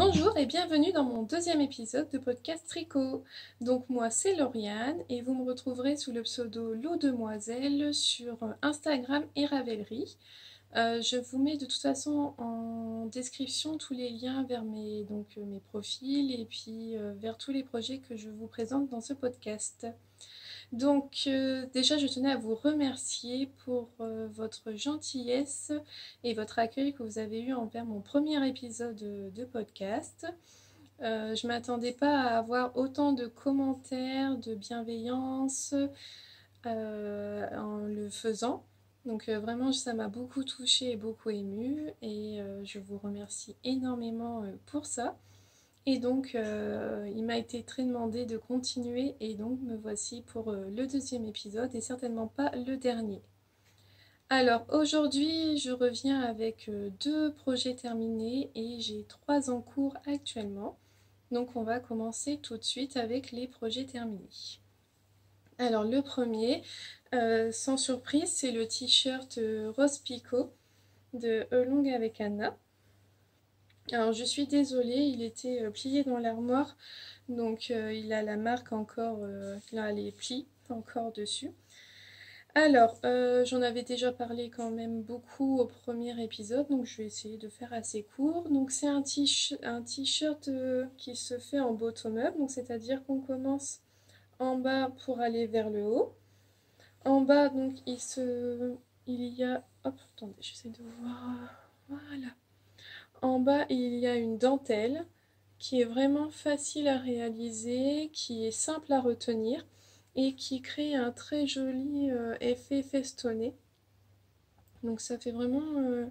Bonjour et bienvenue dans mon deuxième épisode de podcast Tricot. Donc moi c'est Lauriane et vous me retrouverez sous le pseudo Lo Demoiselle sur Instagram et Ravelry. Je vous mets de toute façon en description tous les liens vers mes profils et puis vers tous les projets que je vous présente dans ce podcast. Donc déjà je tenais à vous remercier pour votre gentillesse et votre accueil que vous avez eu envers mon premier épisode de podcast. Je ne m'attendais pas à avoir autant de commentaires, de bienveillance en le faisant. Donc vraiment ça m'a beaucoup touchée et beaucoup émue et je vous remercie énormément pour ça. Et donc, il m'a été très demandé de continuer et donc me voici pour le deuxième épisode et certainement pas le dernier. Alors aujourd'hui, je reviens avec deux projets terminés et j'ai trois en cours actuellement. Donc on va commencer tout de suite avec les projets terminés. Alors le premier, sans surprise, c'est le t-shirt Rose Picot de Elong avec Anna. Alors je suis désolée, il était plié dans l'armoire, donc il a la marque encore, là les plis encore dessus. Alors j'en avais déjà parlé quand même beaucoup au premier épisode, donc je vais essayer de faire assez court. Donc c'est un t-shirt qui se fait en bottom-up, donc c'est-à-dire qu'on commence en bas pour aller vers le haut. En bas donc il y a, hop, attendez, j'essaie de voir, voilà. En bas, il y a une dentelle qui est vraiment facile à réaliser, qui est simple à retenir et qui crée un très joli effet festonné. Donc ça fait vraiment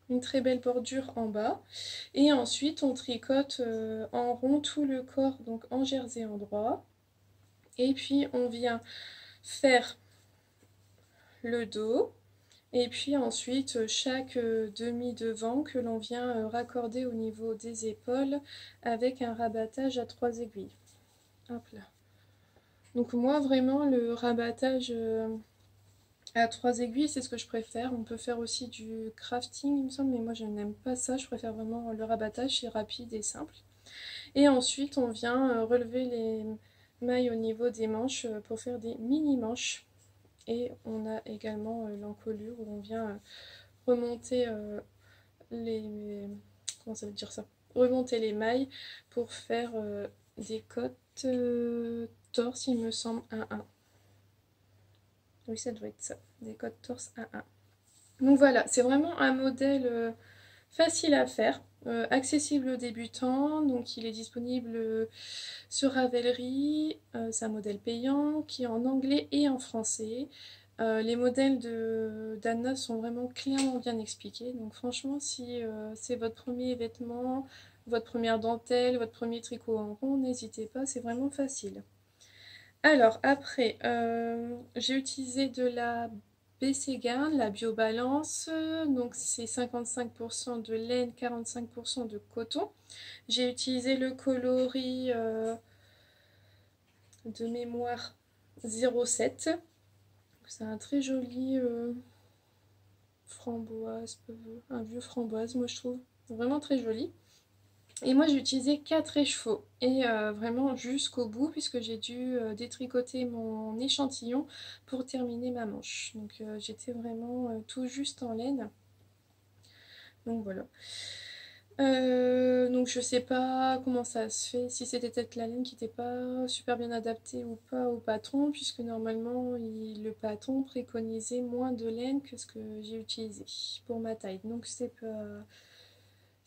une très belle bordure en bas. Et ensuite, on tricote en rond tout le corps, donc en jersey endroit. Et puis, on vient faire le dos. Et puis ensuite, chaque demi-devant que l'on vient raccorder au niveau des épaules avec un rabattage à 3 aiguilles. Hop là. Donc moi, vraiment, le rabattage à 3 aiguilles, c'est ce que je préfère. On peut faire aussi du crafting, il me semble, mais moi, je n'aime pas ça. Je préfère vraiment le rabattage, c'est rapide et simple. Et ensuite, on vient relever les mailles au niveau des manches pour faire des mini-manches. Et on a également l'encolure où on vient remonter les... Comment ça veut dire ça? Remonter les mailles pour faire des côtes torse, il me semble, 1-1. Oui, ça doit être ça. Des côtes torse 1-1. Donc voilà, c'est vraiment un modèle facile à faire, accessible aux débutants. Donc il est disponible sur Ravelry. C'est un modèle payant qui est en anglais et en français. Les modèles d'Anna sont vraiment clairement bien expliqués. Donc franchement, si c'est votre premier vêtement, votre première dentelle, votre premier tricot en rond, n'hésitez pas, c'est vraiment facile. Alors après, j'ai utilisé de la BC Garn, la Biobalance. Donc c'est 55% de laine, 45% de coton. J'ai utilisé le coloris de mémoire 07. C'est un très joli framboise, un vieux framboise, moi je trouve. Vraiment très joli. Et moi j'ai utilisé 4 écheveaux. Et vraiment jusqu'au bout, puisque j'ai dû détricoter mon échantillon pour terminer ma manche. Donc j'étais vraiment tout juste en laine. Donc voilà. Donc je sais pas comment ça se fait, si c'était peut-être la laine qui n'était pas super bien adaptée ou pas au patron, puisque normalement le patron préconisait moins de laine que ce que j'ai utilisé pour ma taille. Donc c'est pas...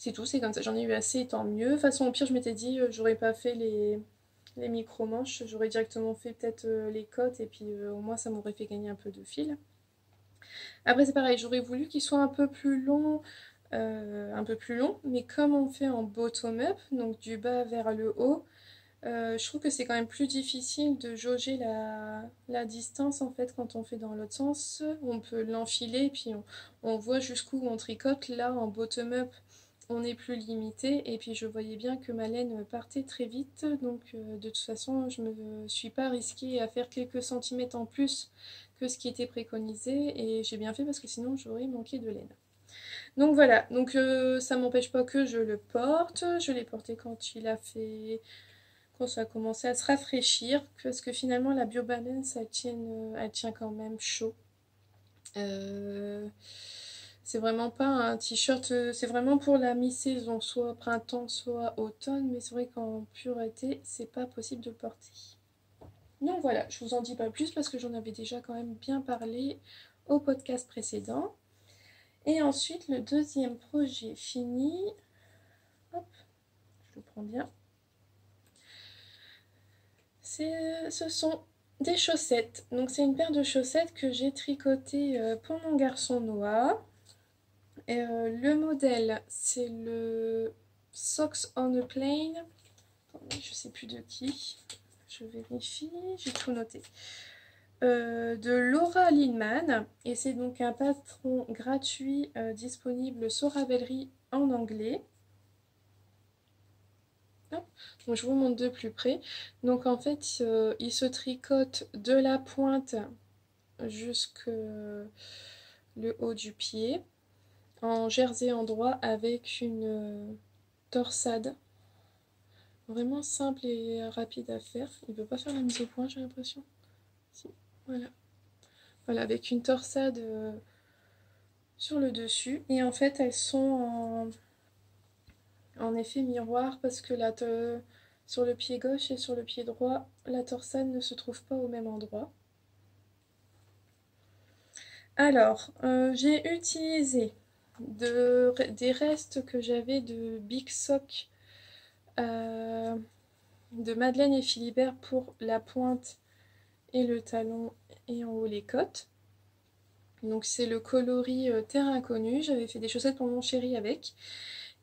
C'est tout, c'est comme ça, j'en ai eu assez, tant mieux. De toute façon au pire je m'étais dit, j'aurais pas fait les micro-manches, j'aurais directement fait peut-être les côtes et puis au moins ça m'aurait fait gagner un peu de fil. Après c'est pareil, j'aurais voulu qu'il soit un peu plus long, mais comme on fait en bottom-up, donc du bas vers le haut, je trouve que c'est quand même plus difficile de jauger la distance en fait quand on fait dans l'autre sens. On peut l'enfiler et puis on voit jusqu'où on tricote. Là en bottom-up, on est plus limité et puis je voyais bien que ma laine partait très vite, donc de toute façon je me suis pas risquée à faire quelques centimètres en plus que ce qui était préconisé et j'ai bien fait parce que sinon j'aurais manqué de laine. Donc voilà, donc ça m'empêche pas que je le porte. Je l'ai porté quand quand ça a commencé à se rafraîchir, parce que finalement la BioBalance elle tient quand même chaud. Euh, c'est vraiment pas un t-shirt, c'est vraiment pour la mi-saison, soit printemps, soit automne, mais c'est vrai qu'en pur été, c'est pas possible de le porter. Donc voilà, je vous en dis pas plus parce que j'en avais déjà quand même bien parlé au podcast précédent. Et ensuite, le deuxième projet fini, hop, je le prends bien, ce sont des chaussettes. Donc c'est une paire de chaussettes que j'ai tricotées pour mon garçon Noah. Et, le modèle, c'est le Socks on a Plane. Attendez, je sais plus de qui. Je vérifie, j'ai tout noté. De Laura Linman. Et c'est donc un patron gratuit disponible sur Ravelry en anglais. Hop. Donc je vous montre de plus près. Donc en fait, il se tricote de la pointe jusque le haut du pied en jersey endroit avec une torsade. Vraiment simple et rapide à faire. Il ne veut pas faire la mise au point, j'ai l'impression. Si, voilà. Voilà, avec une torsade sur le dessus. Et en fait, elles sont en effet miroir parce que sur le pied gauche et sur le pied droit, la torsade ne se trouve pas au même endroit. Alors, j'ai utilisé des restes que j'avais de Big Sock de Madeleine et Philibert pour la pointe et le talon et en haut les côtes. Donc c'est le coloris Terre Inconnue. J'avais fait des chaussettes pour mon chéri avec.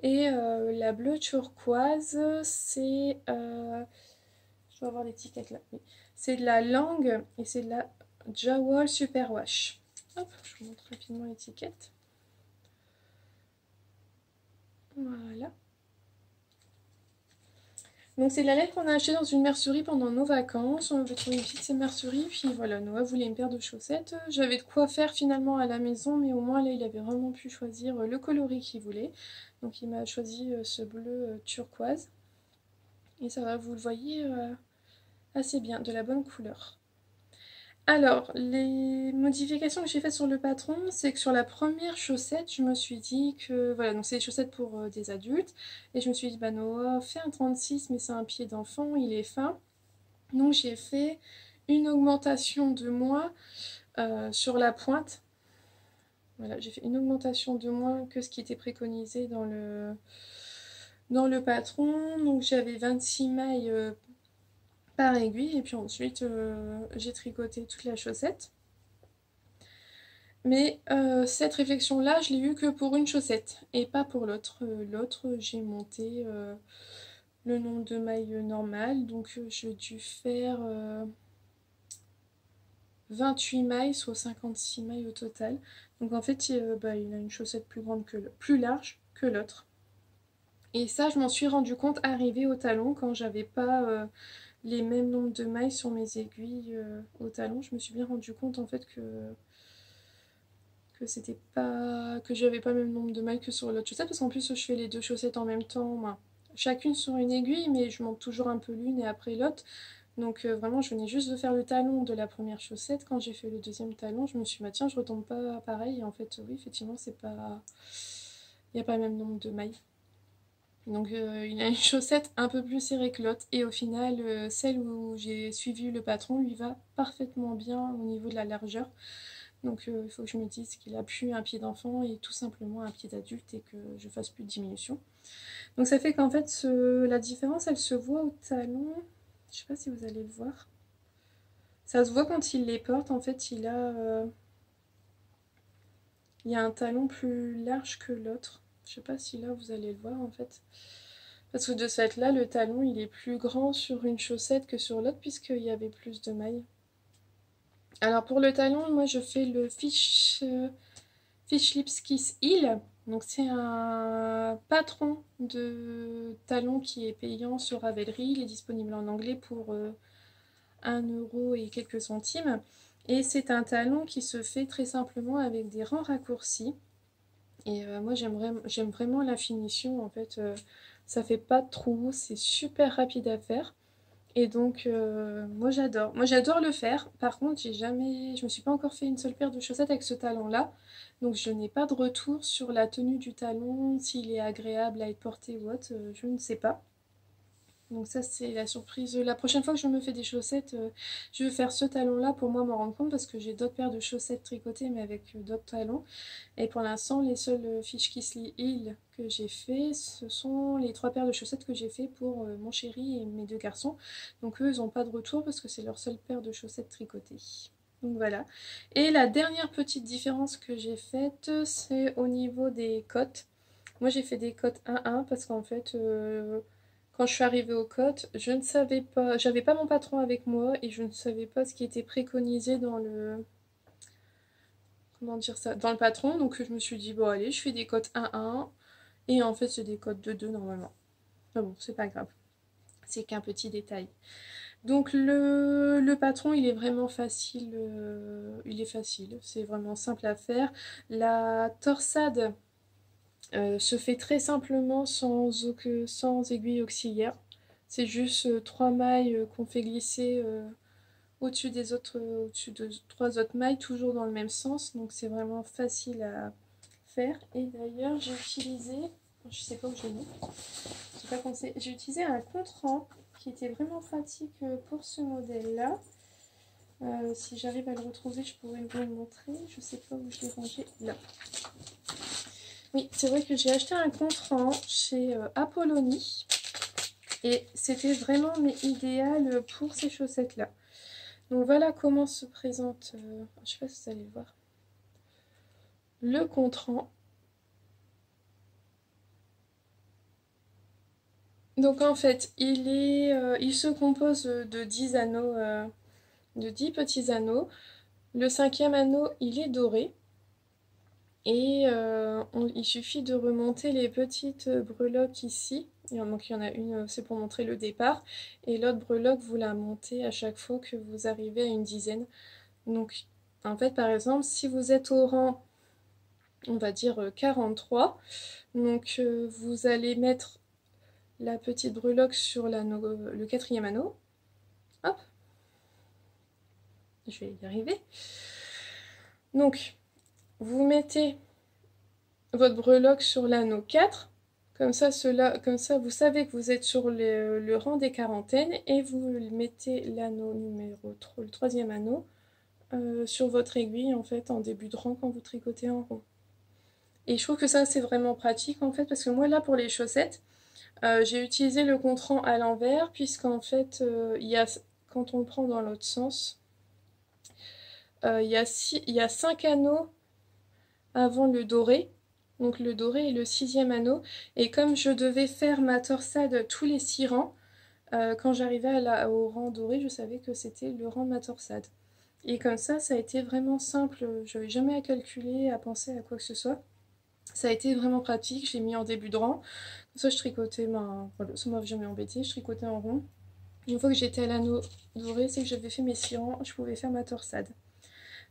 Et la bleue turquoise, c'est... je dois avoir l'étiquette là. Oui. C'est de la Langue et c'est de la Jawol Superwash. Hop, je vous montre rapidement l'étiquette. Voilà. Donc c'est de la laine qu'on a acheté dans une mercerie pendant nos vacances. On avait trouvé une petite mercerie, puis voilà, Noah voulait une paire de chaussettes. J'avais de quoi faire finalement à la maison, mais au moins là il avait vraiment pu choisir le coloris qu'il voulait. Donc il m'a choisi ce bleu turquoise. Et ça va, vous le voyez, assez bien, de la bonne couleur. Alors, les modifications que j'ai faites sur le patron, c'est que sur la première chaussette, je me suis dit que... Voilà, donc c'est des chaussettes pour des adultes. Et je me suis dit, bah Noah, fais un 36, mais c'est un pied d'enfant, il est fin. Donc j'ai fait une augmentation de moins sur la pointe. Voilà, j'ai fait une augmentation de moins que ce qui était préconisé dans le patron. Donc j'avais 26 mailles par aiguille et puis ensuite j'ai tricoté toute la chaussette. Mais cette réflexion-là, je l'ai eue que pour une chaussette et pas pour l'autre. L'autre, j'ai monté le nombre de mailles normal, donc j'ai dû faire 28 mailles, soit 56 mailles au total. Donc en fait, il a une chaussette plus large que l'autre. Et ça, je m'en suis rendu compte arrivé au talon quand j'avais pas les mêmes nombres de mailles sur mes aiguilles au talon. Je me suis bien rendu compte en fait que j'avais pas le même nombre de mailles que sur l'autre chaussette parce qu'en plus je fais les deux chaussettes en même temps, chacune sur une aiguille, mais je monte toujours un peu l'une et après l'autre. Donc vraiment je venais juste de faire le talon de la première chaussette. Quand j'ai fait le deuxième talon, je me suis dit bah tiens, je retombe pas pareil, et en fait oui, effectivement c'est pas, il n'y a pas le même nombre de mailles. Donc il a une chaussette un peu plus serrée que l'autre et au final celle où j'ai suivi le patron lui va parfaitement bien au niveau de la largeur. Donc il faut que je me dise qu'il a plus un pied d'enfant et tout simplement un pied d'adulte et que je fasse plus de diminution. Donc ça fait qu'en fait la différence elle se voit au talon. Je sais pas si vous allez le voir. Ça se voit quand il les porte, en fait il y a un talon plus large que l'autre. Je sais pas si là vous allez le voir en fait. Parce que de ce fait là, le talon il est plus grand sur une chaussette que sur l'autre puisqu'il y avait plus de mailles. Alors pour le talon, moi je fais le Fish Lips Kiss Heel. Donc c'est un patron de talon qui est payant sur Ravelry. Il est disponible en anglais pour 1 € et quelques centimes. Et c'est un talon qui se fait très simplement avec des rangs raccourcis. Et moi j'aime vraiment la finition en fait. Ça fait pas de trous, c'est super rapide à faire. Et donc moi j'adore. Moi j'adore le faire. Par contre je me suis pas encore fait une seule paire de chaussettes avec ce talon-là. Donc je n'ai pas de retour sur la tenue du talon, s'il est agréable à être porté ou autre, je ne sais pas. Donc ça c'est la surprise. La prochaine fois que je me fais des chaussettes, je vais faire ce talon là pour moi m'en rendre compte parce que j'ai d'autres paires de chaussettes tricotées mais avec d'autres talons. Et pour l'instant les seules Fish Kiss Heel que j'ai fait, ce sont les 3 paires de chaussettes que j'ai fait pour mon chéri et mes 2 garçons. Donc eux ils n'ont pas de retour parce que c'est leur seule paire de chaussettes tricotées. Donc voilà. Et la dernière petite différence que j'ai faite, c'est au niveau des cotes. Moi j'ai fait des cotes 1-1 parce qu'en fait quand je suis arrivée aux cotes, je ne savais pas, j'avais pas mon patron avec moi et je ne savais pas ce qui était préconisé dans le, comment dire ça, dans le patron. Donc je me suis dit bon allez, je fais des cotes 1-1 et en fait c'est des cotes 2-2 normalement. Mais bon, c'est pas grave, c'est qu'un petit détail. Donc le patron il est vraiment facile, il est facile, c'est vraiment simple à faire. La torsade se fait très simplement sans aiguille auxiliaire. C'est juste 3 mailles qu'on fait glisser au-dessus des autres, au-dessus de 3 autres mailles, toujours dans le même sens. Donc c'est vraiment facile à faire. Et d'ailleurs j'ai utilisé, je sais pas où je l'ai mis, j'ai utilisé un contre-rang qui était vraiment pratique pour ce modèle-là. Si j'arrive à le retrouver, je pourrais vous le montrer. Je sais pas où je l'ai rangé. Là. Oui, c'est vrai que j'ai acheté un contre-rang chez Apollonie. Et c'était vraiment idéal pour ces chaussettes-là. Donc voilà comment se présente, je sais pas si vous allez le voir, le contre-rang. Donc en fait, il se compose de 10 anneaux, de 10 petits anneaux. Le 5e anneau, il est doré. Et il suffit de remonter les petites breloques ici. Donc il y en a une, c'est pour montrer le départ. Et l'autre breloque, vous la montez à chaque fois que vous arrivez à une dizaine. Donc en fait, par exemple, si vous êtes au rang, on va dire 43, donc vous allez mettre la petite breloque sur le 4e anneau. Hop, je vais y arriver. Donc, vous mettez votre breloque sur l'anneau 4. Comme ça, vous savez que vous êtes sur le rang des quarantaines et vous mettez l'anneau numéro 3, le 3e anneau, sur votre aiguille en fait en début de rang quand vous tricotez en rond. Et je trouve que ça c'est vraiment pratique en fait parce que moi là pour les chaussettes, j'ai utilisé le contre-rang à l'envers puisqu'en fait quand on le prend dans l'autre sens, il y a 5 anneaux avant le doré. Donc le doré est le 6e anneau. Et comme je devais faire ma torsade tous les 6 rangs, quand j'arrivais au rang doré, je savais que c'était le rang de ma torsade. Et comme ça a été vraiment simple. Je n'avais jamais à calculer, à penser à quoi que ce soit. Ça a été vraiment pratique. Je l'ai mis en début de rang. Comme ça, je tricotais voilà, ça m'a jamais embêté. Je tricotais en rond. Une fois que j'étais à l'anneau doré, c'est que j'avais fait mes 6 rangs, je pouvais faire ma torsade.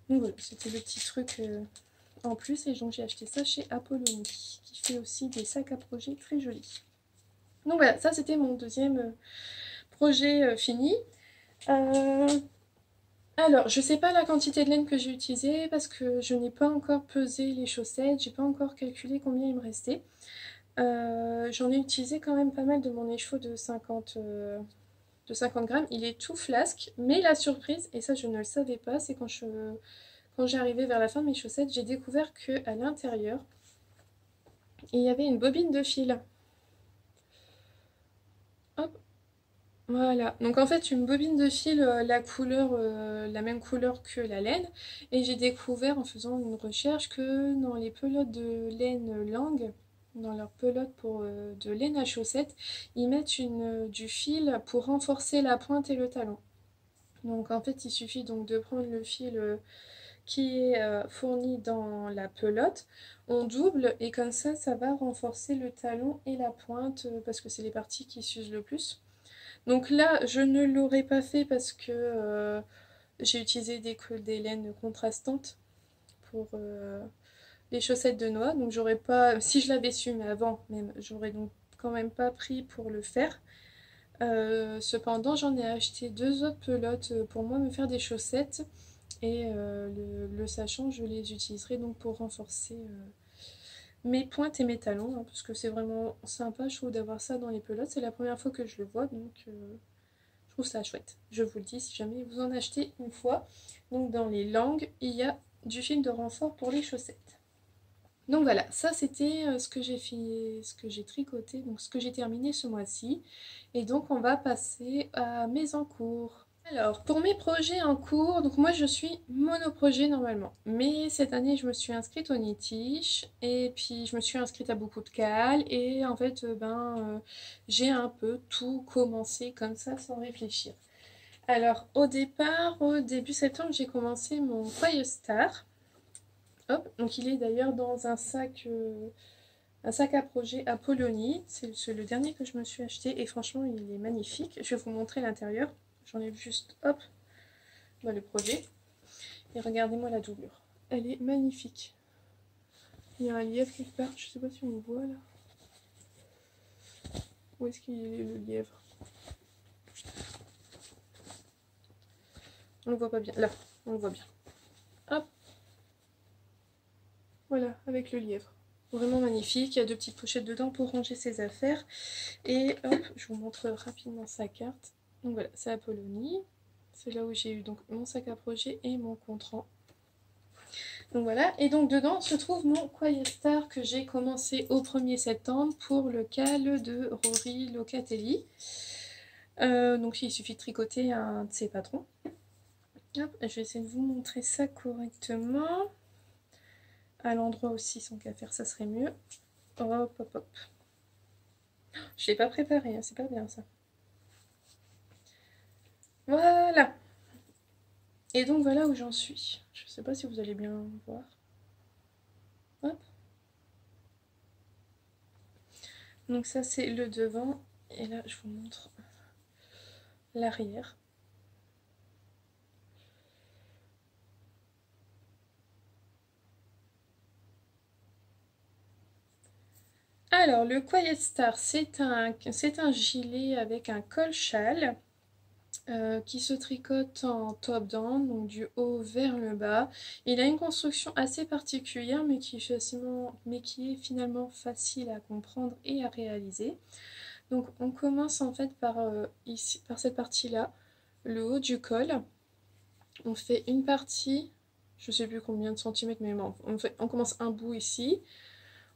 Donc voilà, c'était le petit truc en plus. Et donc j'ai acheté ça chez Apollonie, qui fait aussi des sacs à projet très jolis. Donc voilà, ça c'était mon deuxième projet fini. Alors, je sais pas la quantité de laine que j'ai utilisée parce que je n'ai pas encore pesé les chaussettes, j'ai pas encore calculé combien il me restait. J'en ai utilisé quand même pas mal de mon écheveau de 50 grammes. Il est tout flasque, mais la surprise, et ça je ne le savais pas, c'est quand j'ai arrivé vers la fin de mes chaussettes, j'ai découvert qu'à l'intérieur, il y avait une bobine de fil. Hop, voilà. Donc en fait, une bobine de fil, la même couleur que la laine. Et j'ai découvert en faisant une recherche que dans les pelotes de laine Lang, dans leurs pelotes de laine à chaussettes, ils mettent du fil pour renforcer la pointe et le talon. Donc en fait, il suffit donc de prendre le fil qui est fourni dans la pelote, on double et comme ça va renforcer le talon et la pointe parce que c'est les parties qui s'usent le plus. Donc là, je ne l'aurais pas fait parce que j'ai utilisé des laines contrastantes pour les chaussettes de noix. Donc j'aurais pas, si je l'avais su, mais avant même, j'aurais donc quand même pas pris pour le faire. Cependant, j'en ai acheté deux autres pelotes pour moi me faire des chaussettes. Et le sachant, je les utiliserai donc pour renforcer mes pointes et mes talons, hein, parce que c'est vraiment sympa, je trouve, d'avoir ça dans les pelotes. C'est la première fois que je le vois, donc je trouve ça chouette. Je vous le dis si jamais vous en achetez une fois. Donc dans les langues, il y a du fil de renfort pour les chaussettes. Donc voilà, ça c'était ce que j'ai fait, ce que j'ai tricoté, donc ce que j'ai terminé ce mois-ci. Et donc on va passer à mes encours. Alors, pour mes projets en cours, donc moi je suis monoprojet normalement. Mais cette année je me suis inscrite au Nitish et puis je me suis inscrite à beaucoup de cales et en fait j'ai un peu tout commencé comme ça sans réfléchir. Alors au départ, au début septembre, j'ai commencé mon Fire Star. Hop, donc il est d'ailleurs dans un sac à projet Apollonie. C'est le dernier que je me suis acheté et franchement il est magnifique. Je vais vous montrer l'intérieur. J'enlève juste, hop, le projet. Et regardez-moi la doublure. Elle est magnifique. Il y a un lièvre quelque part. Je sais pas si on le voit là. Où est-ce qu'il est le lièvre? On le voit pas bien. Là, on le voit bien. Hop. Voilà, avec le lièvre. Vraiment magnifique. Il y a deux petites pochettes dedans pour ranger ses affaires. Et hop, je vous montre rapidement sa carte. Donc voilà, c'est Apollonie. C'est là où j'ai eu donc mon sac à projet et mon contrant. Donc voilà, et donc dedans se trouve mon Quiet Star que j'ai commencé au 1er septembre pour le cal de Rory Locatelli. Donc il suffit de tricoter un de ses patrons. Hop, je vais essayer de vous montrer ça correctement. À l'endroit aussi, sans qu'à faire, ça serait mieux. Hop, hop, hop. Je l'ai pas préparé, hein, c'est pas bien ça. Voilà. Et donc voilà où j'en suis. Je sais pas si vous allez bien voir. Hop. Donc ça c'est le devant. Et là je vous montre l'arrière. Alors le Quiet Star c'est un gilet avec un col châle. Qui se tricote en top down, donc du haut vers le bas. Il a une construction assez particulière mais qui est finalement facile à comprendre et à réaliser. Donc on commence en fait ici, par cette partie là, le haut du col. On fait une partie, je sais plus combien de centimètres, mais bon, on commence un bout ici.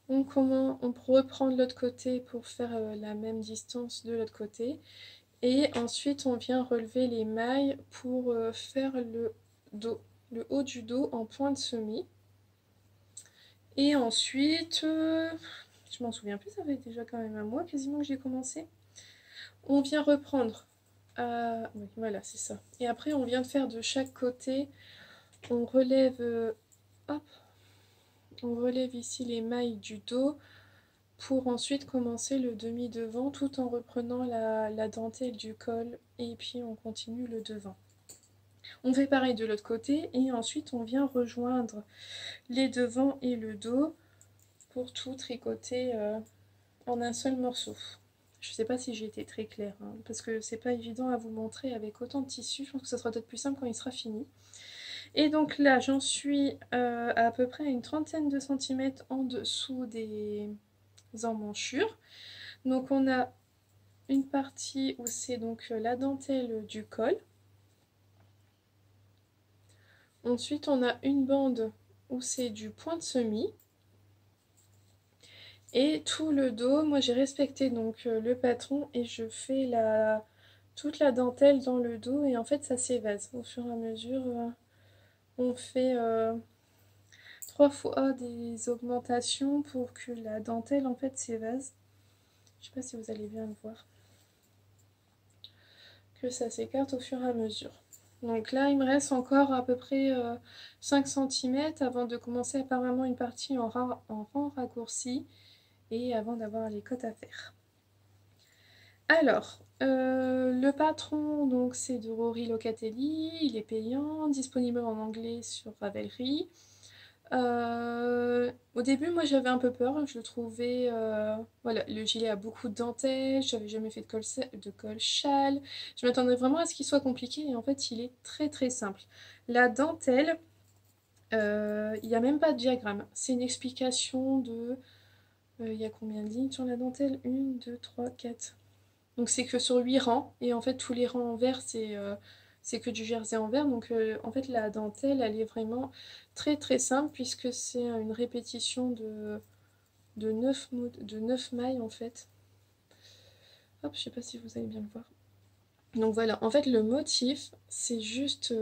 On reprend de l'autre côté pour faire la même distance de l'autre côté. Et ensuite, on vient relever les mailles pour faire le dos, le haut du dos en point de semis. Et ensuite, je m'en souviens plus, ça fait déjà quand même un mois quasiment que j'ai commencé. On vient reprendre, oui, voilà, c'est ça. Et après, on vient de faire de chaque côté, on relève, hop, on relève ici les mailles du dos pour ensuite commencer le demi-devant tout en reprenant la dentelle du col et puis on continue le devant. On fait pareil de l'autre côté et ensuite on vient rejoindre les devants et le dos pour tout tricoter en un seul morceau. Je sais pas si j'ai été très claire, hein, parce que c'est pas évident à vous montrer avec autant de tissu. Je pense que ça sera peut-être plus simple quand il sera fini. Et donc là j'en suis à peu près une trentaine de centimètres en dessous des emmanchures. Donc on a une partie où c'est donc la dentelle du col. Ensuite on a une bande où c'est du point de semis. Et tout le dos, moi j'ai respecté donc le patron et je fais toute la dentelle dans le dos et en fait ça s'évase. Au fur et à mesure, on fait 3 fois des augmentations pour que la dentelle en fait s'évase. Je sais pas si vous allez bien le voir. Que ça s'écarte au fur et à mesure. Donc là, il me reste encore à peu près 5 cm avant de commencer à faire vraiment une partie en rang raccourci et avant d'avoir les côtes à faire. Alors, le patron, donc c'est de Rory Locatelli, il est payant, disponible en anglais sur Ravelry. Au début, moi j'avais un peu peur, je le trouvais, voilà, le gilet a beaucoup de dentelle, j'avais jamais fait de col châle, je m'attendais vraiment à ce qu'il soit compliqué et en fait il est très très simple. La dentelle, il n'y a même pas de diagramme, c'est une explication de, il y a combien de lignes sur la dentelle? Une, 2, 3, 4. Donc c'est que sur 8 rangs, et en fait tous les rangs en vert c'est que du jersey en vert, donc en fait la dentelle elle est vraiment très très simple puisque c'est une répétition de 9 mailles en fait. Hop, je sais pas si vous allez bien le voir. Donc voilà, en fait le motif c'est juste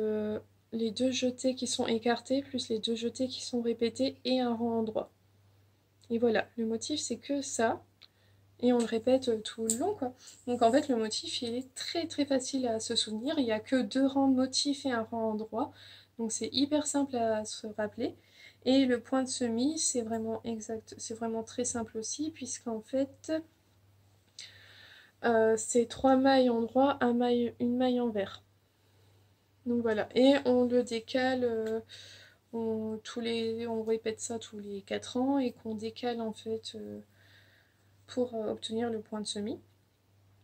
les deux jetés qui sont écartés plus les deux jetés qui sont répétés et un rang en droit. Et voilà, le motif c'est que ça. Et on le répète tout le long, quoi. Donc en fait, le motif, il est très très facile à se souvenir. Il n'y a que deux rangs de motifs et un rang en droit. Donc c'est hyper simple à se rappeler. Et le point de semis, c'est vraiment exact, c'est vraiment très simple aussi, puisqu'en fait, c'est 3 mailles en droit, une maille en vert. Donc voilà. Et on le décale, on répète ça tous les 4 ans et qu'on décale en fait pour obtenir le point de semis.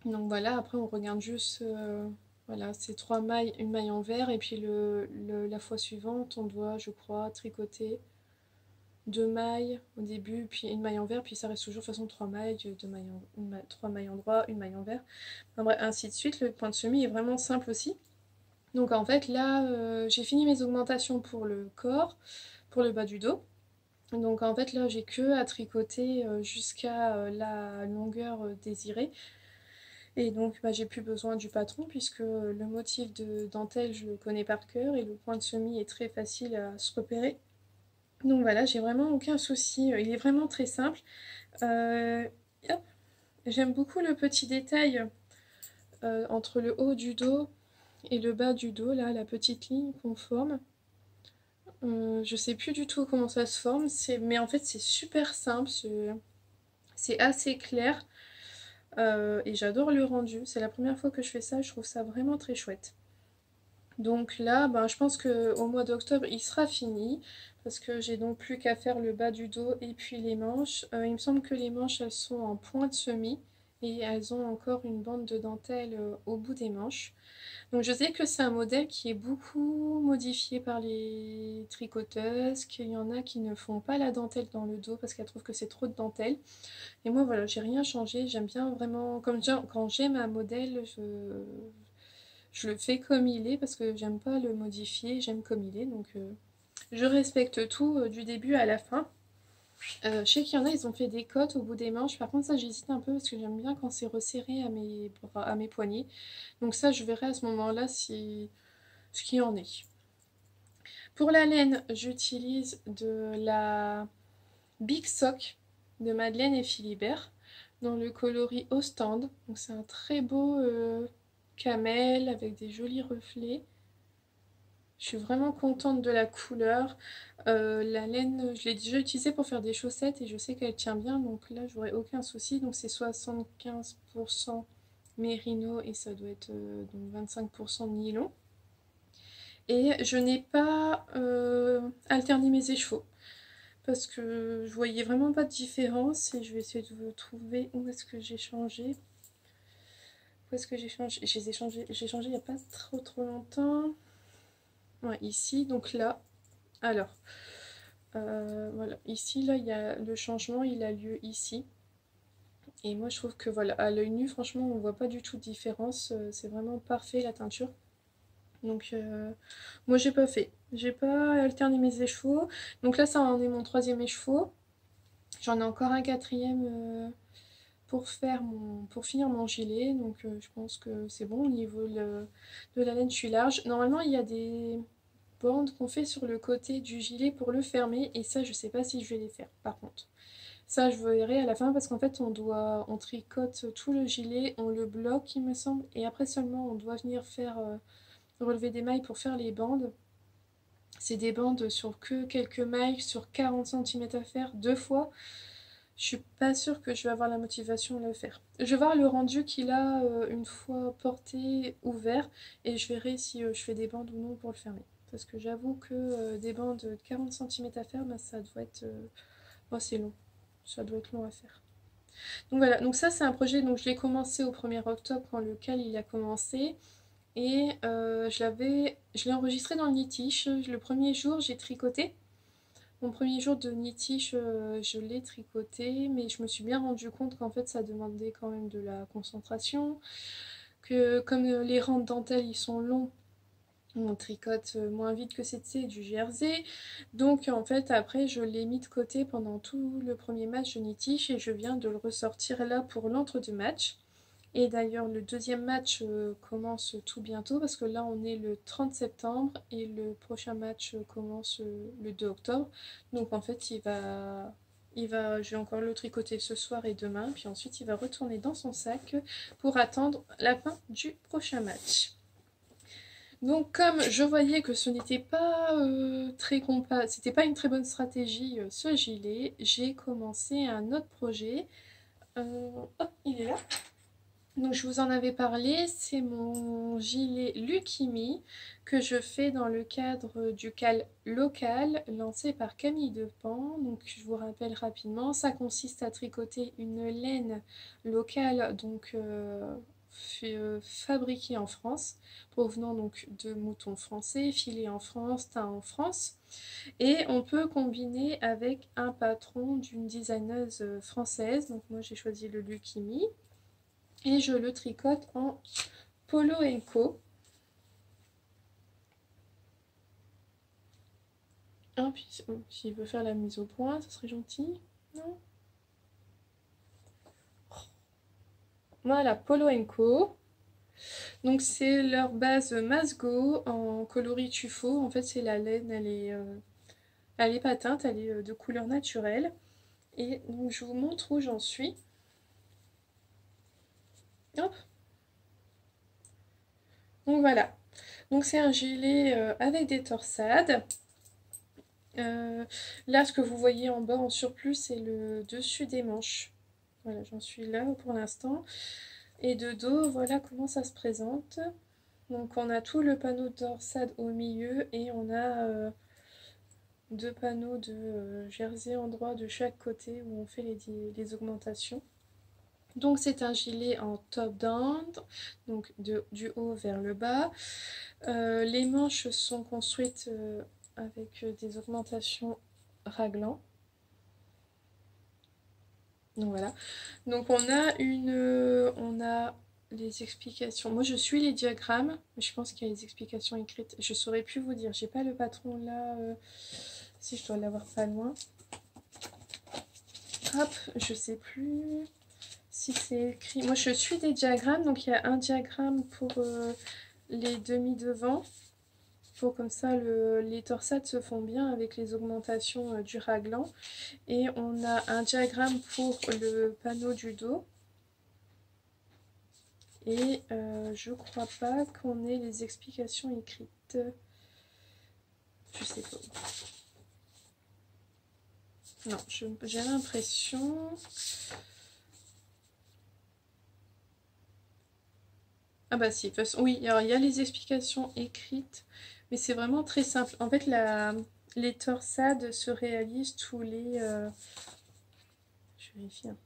Donc voilà, après on regarde juste, voilà, c'est 3 mailles, une maille en vert, et puis la fois suivante, on doit, je crois, tricoter 2 mailles au début, puis une maille en vert, puis ça reste toujours de toute façon 3 mailles, 3 mailles en droit, une maille en vert. Enfin, bref, ainsi de suite, le point de semis est vraiment simple aussi. Donc en fait là, j'ai fini mes augmentations pour le corps, pour le bas du dos. Donc en fait là, j'ai que à tricoter jusqu'à la longueur désirée. Et donc bah, j'ai plus besoin du patron puisque le motif de dentelle je le connais par cœur et le point de semis est très facile à se repérer. Donc voilà, j'ai vraiment aucun souci, il est vraiment très simple. Euh, Hop. J'aime beaucoup le petit détail entre le haut du dos et le bas du dos, là, la petite ligne qu'on forme. Je sais plus du tout comment ça se forme, mais en fait c'est super simple, c'est assez clair. Et j'adore le rendu. C'est la première fois que je fais ça, je trouve ça vraiment très chouette. Donc là, ben, je pense qu'au mois d'octobre, il sera fini, parce que j'ai donc plus qu'à faire le bas du dos et puis les manches. Il me semble que les manches, elles sont en point de semis, et elles ont encore une bande de dentelle au bout des manches. Donc je sais que c'est un modèle qui est beaucoup modifié par les tricoteuses, qu'il y en a qui ne font pas la dentelle dans le dos parce qu'elles trouvent que c'est trop de dentelle. Et moi, voilà, j'ai rien changé. J'aime bien vraiment, quand j'aime un modèle, je le fais comme il est parce que j'aime pas le modifier, j'aime comme il est. Donc, je respecte tout du début à la fin. Je sais qu'il y en a, ils ont fait des cottes au bout des manches. Par contre, ça, j'hésite un peu parce que j'aime bien quand c'est resserré à mes poignets. Donc, ça, je verrai à ce moment-là ce qu'il en est. Pour la laine, j'utilise de la Big Sock de Madeleine et Philibert dans le coloris Ostende. Donc c'est un très beau camel avec des jolis reflets. Je suis vraiment contente de la couleur. La laine, je l'ai déjà utilisée pour faire des chaussettes et je sais qu'elle tient bien. Donc là, j'aurai aucun souci. Donc c'est 75% mérino et ça doit être donc 25% nylon. Et je n'ai pas alterné mes écheveaux parce que je voyais vraiment pas de différence et je vais essayer de vous trouver où est-ce que j'ai changé. Où est-ce que j'ai changé? J'ai changé il n'y a pas trop longtemps. Ouais, ici, donc là. Alors, voilà, ici, là, il y a le changement, il a lieu ici. Et moi, je trouve que voilà, à l'œil nu, franchement, on voit pas du tout de différence. C'est vraiment parfait la teinture. Donc, moi, j'ai pas fait. J'ai pas alterné mes écheveaux. Donc là, ça en est mon troisième écheveau. J'en ai encore un quatrième pour finir mon gilet. Donc je pense que c'est bon au niveau de la laine, je suis large. Normalement, il y a des bandes qu'on fait sur le côté du gilet pour le fermer. Et ça, je sais pas si je vais les faire par contre. Ça, je verrai à la fin parce qu'en fait, on tricote tout le gilet, on le bloque, il me semble. Et après seulement, on doit venir faire relever des mailles pour faire les bandes. C'est des bandes sur que quelques mailles, sur 40 cm à faire 2 fois. Je suis pas sûre que je vais avoir la motivation de le faire. Je vais voir le rendu qu'il a une fois porté, ouvert, et je verrai si je fais des bandes ou non pour le fermer. parce que j'avoue que des bandes de 40 cm à faire, bah, ça doit être c'est long, ça doit être long à faire. Donc voilà, donc ça c'est un projet, donc je l'ai commencé au 1er octobre quand le CAL il a commencé. Et je l'ai enregistré dans le Knitish. Le premier jour, j'ai tricoté. Mon premier jour de Knitish, je l'ai tricoté, mais je me suis bien rendu compte qu'en fait, ça demandait quand même de la concentration. Que comme les rangs de dentelle, ils sont longs, on tricote moins vite que c'était du jersey. Donc en fait, après, je l'ai mis de côté pendant tout le premier match de Knitish et je viens de le ressortir là pour l'entre-deux matchs. Et d'ailleurs, le deuxième match commence tout bientôt parce que là, on est le 30 septembre et le prochain match commence le 2 octobre. Donc en fait, je vais encore le tricoter ce soir et demain. Puis ensuite, il va retourner dans son sac pour attendre la fin du prochain match. Donc comme je voyais que ce n'était pas c'était pas une très bonne stratégie ce gilet, j'ai commencé un autre projet. Hop, il est là. Donc je vous en avais parlé, c'est mon gilet Lucky Me que je fais dans le cadre du CAL local lancé par Camille Depan. Donc je vous rappelle rapidement, ça consiste à tricoter une laine locale, donc fabriquée en France, provenant donc de moutons français, filés en France, teints en France. Et on peut combiner avec un patron d'une designeuse française. Donc moi j'ai choisi le Lucky Me. Et je le tricote en Polo Co. Ah, puis s'il veut faire la mise au point, ça serait gentil. Non. Voilà, Polo Co. Donc c'est leur base Masgo en coloris tuffeau. En fait, c'est la laine, elle est pas teinte, elle est de couleur naturelle. Et donc je vous montre où j'en suis. Hop. Donc voilà. Donc c'est un gilet avec des torsades. Là, ce que vous voyez en bas en surplus, c'est le dessus des manches. Voilà, j'en suis là pour l'instant. Et de dos, voilà comment ça se présente. Donc on a tout le panneau de torsade au milieu et on a deux panneaux de jersey en droit de chaque côté où on fait les augmentations. Donc c'est un gilet en top down, donc du haut vers le bas. Les manches sont construites avec des augmentations raglan. Donc voilà. Donc on a les explications. Moi je suis les diagrammes, mais je pense qu'il y a les explications écrites. Je saurais plus vous dire. J'ai pas le patron là. Si je dois l'avoir pas loin. Hop, je sais plus si c'est écrit. Moi je suis des diagrammes, donc il y a un diagramme pour les demi-devants. Pour comme ça les torsades se font bien avec les augmentations du raglan. Et on a un diagramme pour le panneau du dos. Et je crois pas qu'on ait les explications écrites. Je sais pas. Non, j'ai l'impression. Ah bah si, de toute façon, oui, alors il y a les explications écrites, mais c'est vraiment très simple. En fait, les torsades se réalisent tous les... je vérifie. Hein.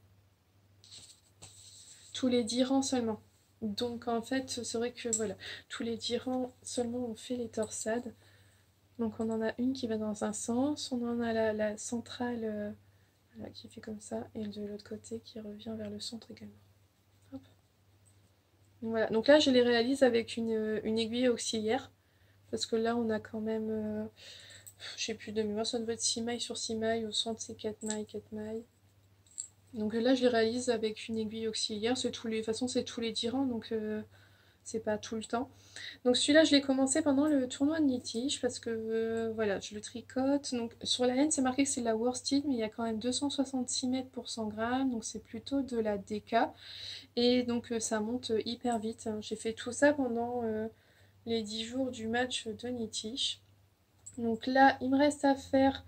Tous les 10 rangs seulement. Donc en fait, c'est vrai que voilà, tous les 10 rangs seulement on fait les torsades. Donc on en a une qui va dans un sens, on en a la centrale voilà, qui fait comme ça, et de l'autre côté qui revient vers le centre également. Hop. Donc, voilà, donc là je les réalise avec une aiguille auxiliaire, parce que là on a quand même, je sais plus de mémoire, ça doit être 6 mailles sur 6 mailles, au centre c'est 4 mailles, 4 mailles. Donc là je les réalise avec une aiguille auxiliaire, de toute façon c'est tous les 10 rangs, donc c'est pas tout le temps. Donc celui-là, je l'ai commencé pendant le tournoi de Knitish parce que voilà, je le tricote. Donc sur la laine, c'est marqué que c'est de la worsted, mais il y a quand même 266 mètres pour 100 grammes, donc c'est plutôt de la DK. Et donc ça monte hyper vite. Hein. J'ai fait tout ça pendant les 10 jours du match de Knitish. Donc là, il me reste à faire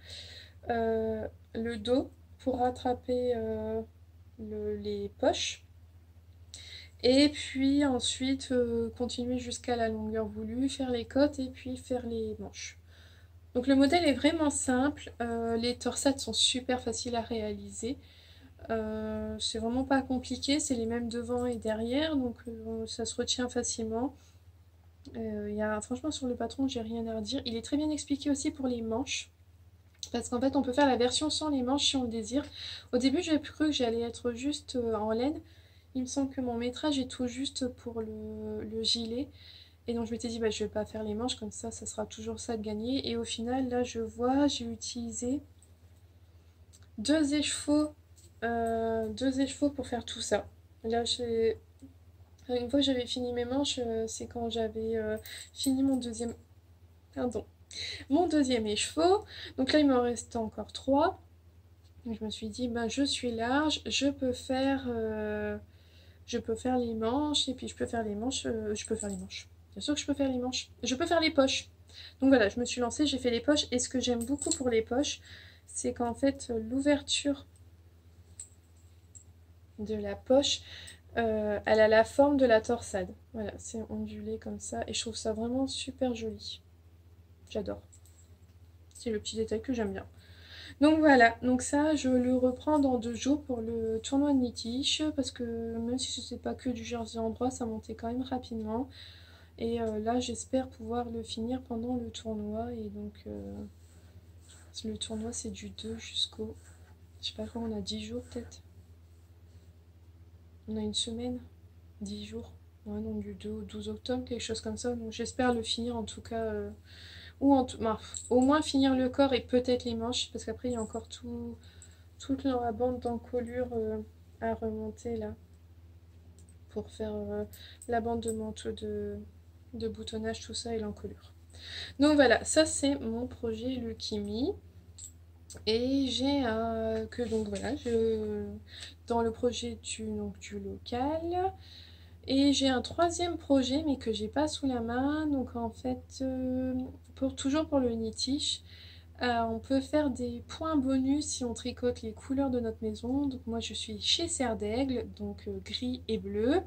le dos pour rattraper les poches. Et puis ensuite continuer jusqu'à la longueur voulue, faire les côtes et puis faire les manches. Donc le modèle est vraiment simple, les torsades sont super faciles à réaliser. C'est vraiment pas compliqué, c'est les mêmes devant et derrière, donc ça se retient facilement. Franchement sur le patron j'ai rien à redire. Il est très bien expliqué aussi pour les manches. Parce qu'en fait on peut faire la version sans les manches si on le désire. Au début j'avais cru que j'allais être juste en laine. Il me semble que mon métrage est tout juste pour le gilet. Et donc je m'étais dit bah je vais pas faire les manches comme ça sera toujours ça de gagner. Et au final là je vois j'ai utilisé deux écheveaux, deux écheveaux pour faire tout ça. Là une fois que j'avais fini mes manches, c'est quand j'avais fini mon deuxième. Pardon. Mon deuxième écheveau. Donc là, il m'en reste encore trois. Donc je me suis dit, ben, je suis large, je peux faire les manches, et puis je peux faire les manches, je peux faire les manches. Bien sûr que je peux faire les manches. Je peux faire les poches. Donc voilà, je me suis lancée, j'ai fait les poches, et ce que j'aime beaucoup pour les poches, c'est qu'en fait, l'ouverture de la poche, elle a la forme de la torsade. Voilà, c'est ondulé comme ça, et je trouve ça vraiment super joli. J'adore. C'est le petit détail que j'aime bien. Donc voilà, donc ça je le reprends dans 2 jours pour le tournoi de Nitish parce que même si ce n'est pas que du jersey en droit, ça montait quand même rapidement. Et là j'espère pouvoir le finir pendant le tournoi. Et donc le tournoi c'est du 2 jusqu'au... Je sais pas quand on a 10 jours peut-être. On a une semaine, 10 jours. Ouais, donc du 2 au 12 octobre, quelque chose comme ça. Donc j'espère le finir en tout cas... bah, au moins finir le corps et peut-être les manches parce qu'après il y a encore toute la bande d'encolure à remonter là pour faire la bande de manteau de boutonnage, tout ça et l'encolure. Donc voilà, ça c'est mon projet Leukimi. Et j'ai que donc voilà, dans le projet du local. Et j'ai un troisième projet mais que j'ai pas sous la main. Donc en fait, toujours pour le Nitish. On peut faire des points bonus si on tricote les couleurs de notre maison. Donc moi je suis chez Serre d'Aigle, donc gris et bleu.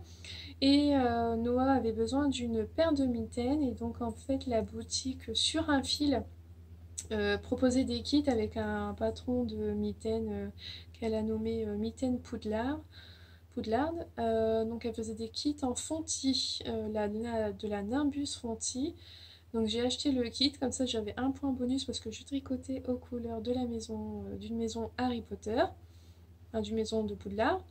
Et Noah avait besoin d'une paire de mitaines. Et donc en fait la boutique sur un fil proposait des kits avec un patron de mitaines qu'elle a nommé Mitaine Poudlard. Donc elle faisait des kits en fontis, de la Nimbus Fonti. Donc j'ai acheté le kit, comme ça j'avais un point bonus parce que je tricotais aux couleurs de la maison, d'une maison Harry Potter, enfin, d'une maison de Poudlard.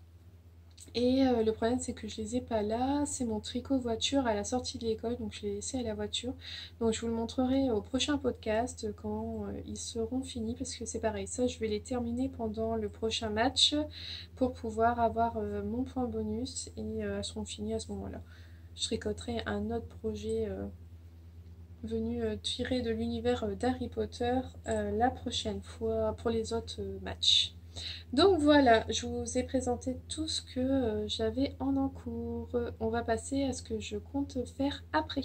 Et le problème c'est que je les ai pas là, c'est mon tricot voiture à la sortie de l'école, donc je l'ai laissé à la voiture. Donc je vous le montrerai au prochain podcast quand ils seront finis, parce que c'est pareil, ça je vais les terminer pendant le prochain match pour pouvoir avoir mon point bonus et elles seront finies à ce moment-là. Je tricoterai un autre projet venu tirer de l'univers d'Harry Potter la prochaine fois pour les autres matchs. Donc voilà, je vous ai présenté tout ce que j'avais en cours. On va passer à ce que je compte faire après.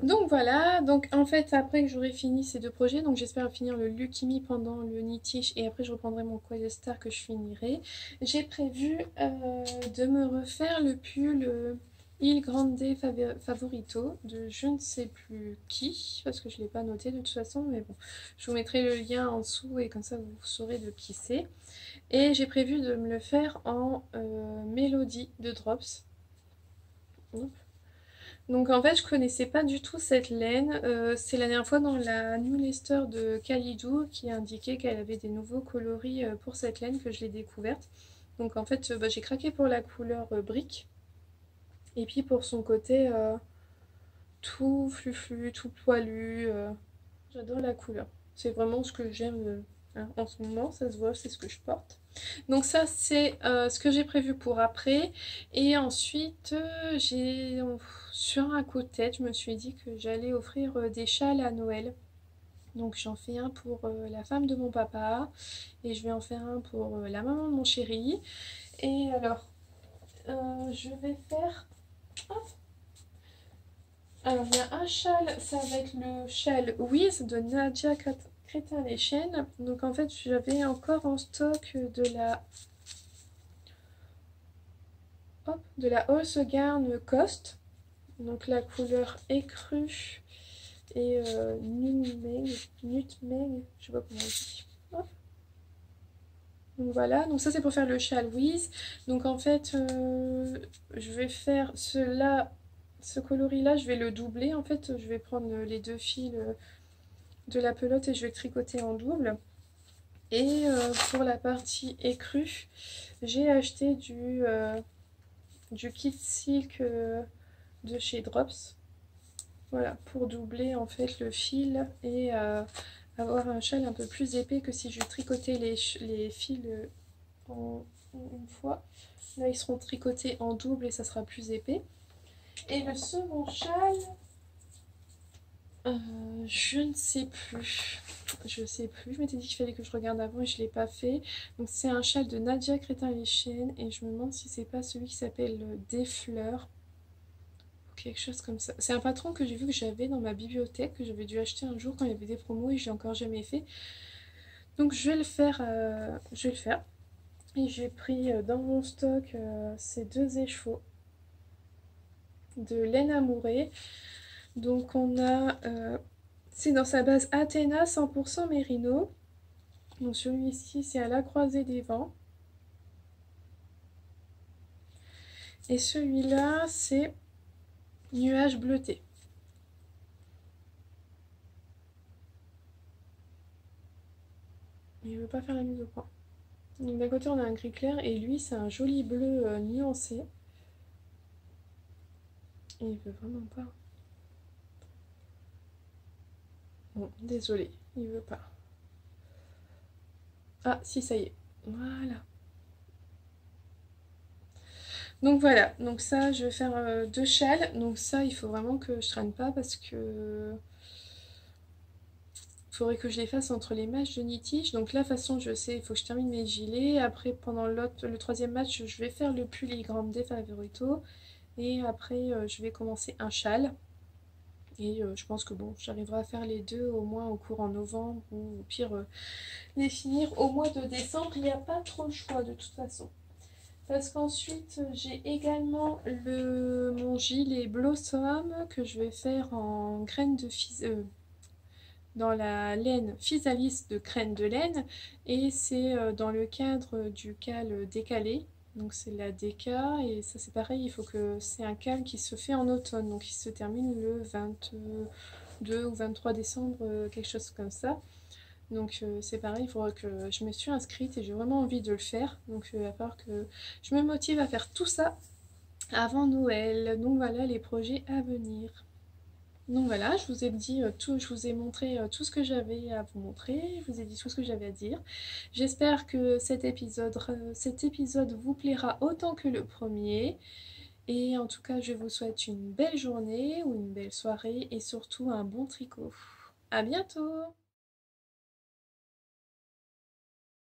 Donc voilà, donc en fait après que j'aurai fini ces 2 projets, donc j'espère finir le Leukimi pendant le Nitish et après je reprendrai mon Quest que je finirai. J'ai prévu de me refaire le pull Il Grande Favorito de je ne sais plus qui, parce que je ne l'ai pas noté de toute façon, mais bon, je vous mettrai le lien en dessous et comme ça vous saurez de qui c'est. Et j'ai prévu de me le faire en mélodie de Drops. Donc en fait je connaissais pas du tout cette laine. C'est la dernière fois dans la newsletter de Kalidou qui indiquait qu'elle avait des nouveaux coloris pour cette laine que je l'ai découverte. Donc en fait j'ai craqué pour la couleur brique. Et puis pour son côté tout fluflu, tout poilu. J'adore la couleur. C'est vraiment ce que j'aime en ce moment, ça se voit, c'est ce que je porte. Donc ça c'est ce que j'ai prévu pour après. Et ensuite sur un coup de tête je me suis dit que j'allais offrir des châles à Noël. Donc j'en fais un pour la femme de mon papa et je vais en faire un pour la maman de mon chéri. Et alors je vais faire... Hop. Alors il y a un châle, ça va être le châle Wiz de Nadia Crétin les Chênes. Donc en fait, j'avais encore en stock de la... hop, de la Halse Garn Cost. Donc la couleur écrue et nutmeg, je sais pas comment on dit. Hop. Donc voilà, donc ça c'est pour faire le châle Wiz. Donc en fait, je vais faire ce coloris là, je vais le doubler. En fait, je vais prendre les deux fils de la pelote et je vais tricoter en double. Et pour la partie écrue, j'ai acheté du kit silk de chez Drops. Voilà, pour doubler en fait le fil et avoir un châle un peu plus épais que si je tricotais les fils une fois. Là, ils seront tricotés en double et ça sera plus épais. Et le second châle, je ne sais plus. Je sais plus. Je m'étais dit qu'il fallait que je regarde avant et je ne l'ai pas fait. Donc c'est un châle de Nadia Crétin-Léchenne et je me demande si c'est pas celui qui s'appelle Des Fleurs. Quelque chose comme ça. C'est un patron que j'ai vu que j'avais dans ma bibliothèque, que j'avais dû acheter un jour quand il y avait des promos et je l'ai encore jamais fait. Donc je vais le faire. Je vais le faire. Et j'ai pris dans mon stock ces deux écheveaux de laine amourée. Donc on a, c'est dans sa base Athéna 100% mérino. Donc celui-ci c'est à la croisée des vents. Et celui-là c'est nuage bleuté. Mais il veut pas faire la mise au point. Donc d'un côté on a un gris clair et lui c'est un joli bleu nuancé. Et il veut vraiment pas. Bon, désolé, il veut pas. Ah si, ça y est. Voilà. Donc voilà, donc ça je vais faire deux châles. Donc ça il faut vraiment que je traîne pas parce que il faudrait que je les fasse entre les matchs de Nitish. Donc là de toute façon je sais, il faut que je termine mes gilets. Après pendant le troisième match je vais faire le pull des Favorito. Et après je vais commencer un châle. Et je pense que bon, j'arriverai à faire les deux au moins au courant novembre ou au pire les finir au mois de décembre. Il n'y a pas trop le choix de toute façon. Parce qu'ensuite, j'ai également mon gilet Blossom que je vais faire en graines de dans la laine Physalis de graines de laine. Et c'est dans le cadre du cal décalé. Donc c'est la déca et ça c'est pareil, il faut que c'est un cal qui se fait en automne. Donc il se termine le 22 ou 23 décembre, quelque chose comme ça. Donc c'est pareil, il faudra que je me suis inscrite et j'ai vraiment envie de le faire. Donc il va falloir que je me motive à faire tout ça avant Noël. Donc voilà les projets à venir. Donc voilà, je vous ai dit tout, je vous ai montré tout ce que j'avais à vous montrer, je vous ai dit tout ce que j'avais à dire. J'espère que cet épisode vous plaira autant que le premier. Et en tout cas, je vous souhaite une belle journée ou une belle soirée et surtout un bon tricot. À bientôt!